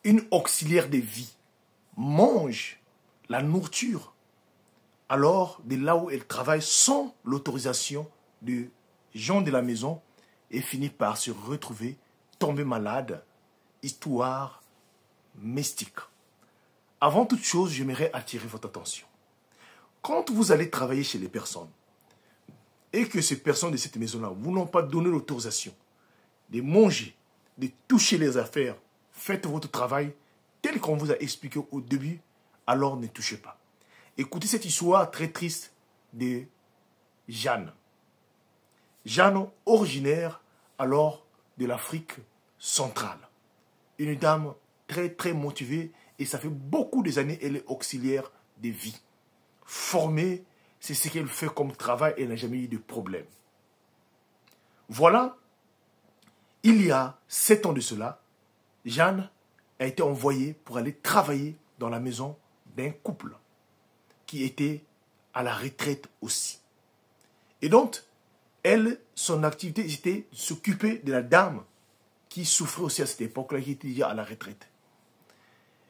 une auxiliaire de vie mange la nourriture, alors de là où elle travaille sans l'autorisation des gens de la maison, et finit par se retrouver tombée malade, histoire mystique. Avant toute chose, j'aimerais attirer votre attention. Quand vous allez travailler chez les personnes, et que ces personnes de cette maison-là vous n'ont pas donné l'autorisation de manger, de toucher les affaires, faites votre travail tel qu'on vous a expliqué au début, alors ne touchez pas. Écoutez cette histoire très triste de Jeanne. Jeanne, originaire alors de l'Afrique centrale. Une dame très très motivée et ça fait beaucoup d'années elle est auxiliaire de vie. Formée, c'est ce qu'elle fait comme travail, elle n'a jamais eu de problème. Voilà, il y a 7 ans de cela, Jeanne a été envoyée pour aller travailler dans la maison d'un couple qui était à la retraite aussi. Et donc, elle, son activité, c'était de s'occuper de la dame qui souffrait aussi à cette époque-là, qui était déjà à la retraite.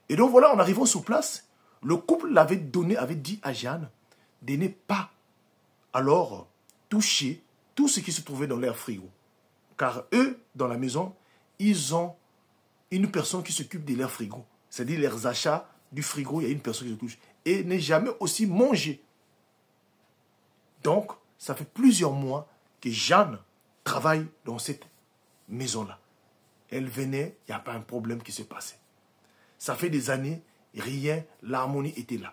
Et donc voilà, en arrivant sur place, le couple avait dit à Jeanne de ne pas alors toucher tout ce qui se trouvait dans leur frigo. Car eux, dans la maison, ils ont une personne qui s'occupe de leur frigo. C'est-à-dire leurs achats du frigo, il y a une personne qui se touche. Et ne jamais aussi manger. Donc, ça fait plusieurs mois que Jeanne travaille dans cette maison-là. Elle venait, il n'y a pas un problème qui se passait. Ça fait des années, rien, l'harmonie était là.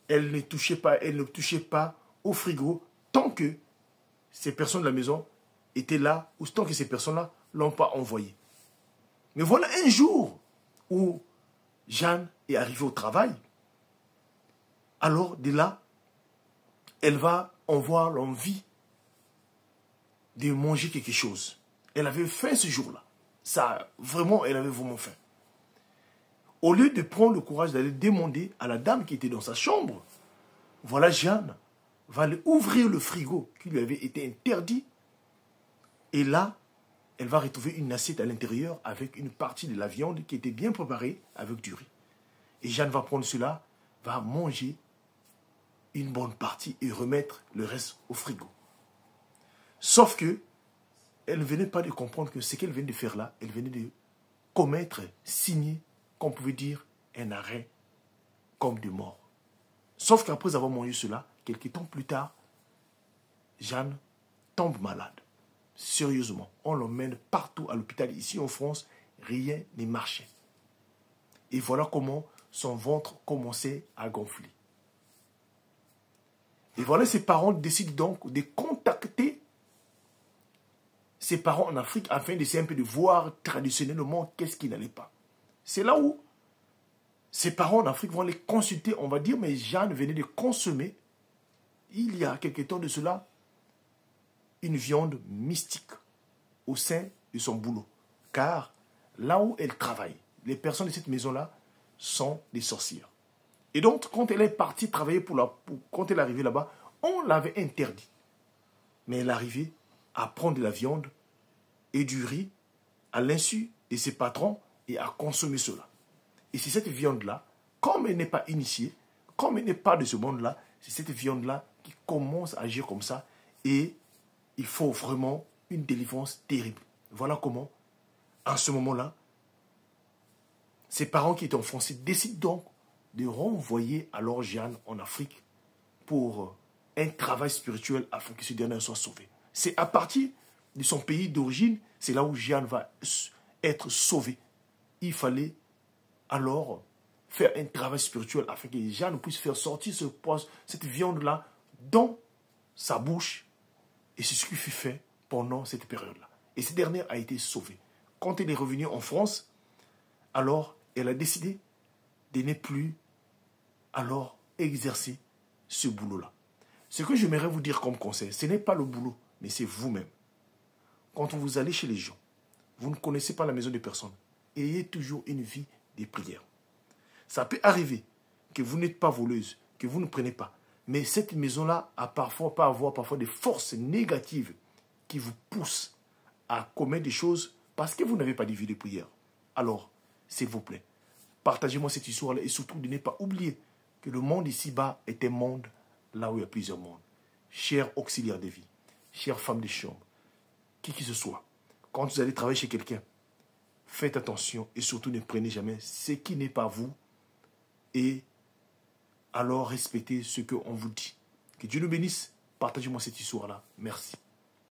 Elle ne touchait pas au frigo tant que ces personnes de la maison étaient là ou tant que ces personnes-là ne l'ont pas envoyé. Mais voilà un jour où Jeanne est arrivée au travail. Alors, de là, elle va avoir l'envie de manger quelque chose. Elle avait faim ce jour-là. Ça, vraiment, elle avait vraiment faim. Au lieu de prendre le courage d'aller demander à la dame qui était dans sa chambre, voilà Jeanne va aller ouvrir le frigo qui lui avait été interdit. Et là, elle va retrouver une assiette à l'intérieur avec une partie de la viande qui était bien préparée avec du riz. Et Jeanne va prendre cela, va manger une bonne partie et remettre le reste au frigo. Sauf que elle ne venait pas de comprendre que ce qu'elle venait de faire là, elle venait de commettre, signer, qu'on pouvait dire, un arrêt comme de mort. Sauf qu'après avoir mangé cela, quelques temps plus tard, Jeanne tombe malade. Sérieusement, on l'emmène partout à l'hôpital. Ici en France, rien ne marchait. Et voilà comment son ventre commençait à gonfler. Et voilà, ses parents décident donc de contacter ses parents en Afrique afin d'essayer un peu de voir traditionnellement qu'est-ce qui n'allait pas. C'est là où ses parents en Afrique vont les consulter. On va dire, mais Jeanne venait de consommer, il y a quelque temps de cela, une viande mystique au sein de son boulot. Car là où elle travaille, les personnes de cette maison-là sont des sorcières. Et donc, quand elle est partie travailler quand elle est arrivée là-bas, on l'avait interdit. Mais elle arrivait à prendre de la viande et du riz à l'insu de ses patrons et à consommer cela. Et c'est cette viande-là, comme elle n'est pas initiée, comme elle n'est pas de ce monde-là, c'est cette viande-là qui commence à agir comme ça et il faut vraiment une délivrance terrible. Voilà comment, à ce moment-là, ses parents qui étaient en France décident donc de renvoyer alors Jeanne en Afrique pour un travail spirituel afin que ce dernier soit sauvé. C'est à partir de son pays d'origine, c'est là où Jeanne va être sauvée. Il fallait alors faire un travail spirituel afin que Jeanne puisse faire sortir cette viande-là dans sa bouche. Et c'est ce qui fut fait pendant cette période-là. Et cette dernière a été sauvée. Quand elle est revenue en France, alors elle a décidé de ne plus alors exercer ce boulot-là. Ce que j'aimerais vous dire comme conseil, ce n'est pas le boulot, mais c'est vous-même. Quand vous allez chez les gens, vous ne connaissez pas la maison des personnes, ayez toujours une vie de prière. Ça peut arriver que vous n'êtes pas voleuse, que vous ne prenez pas. Mais cette maison-là peut avoir parfois des forces négatives qui vous poussent à commettre des choses parce que vous n'avez pas de vie de prière. Alors, s'il vous plaît, Partagez-moi cette histoire-là et surtout de ne pas oublier que le monde ici-bas est un monde là où il y a plusieurs mondes. Chers auxiliaires de vie, chères femmes de chambre, qui que ce soit, quand vous allez travailler chez quelqu'un, faites attention et surtout ne prenez jamais ce qui n'est pas vous et alors respectez ce qu'on vous dit. Que Dieu nous bénisse. Partagez-moi cette histoire-là. Merci.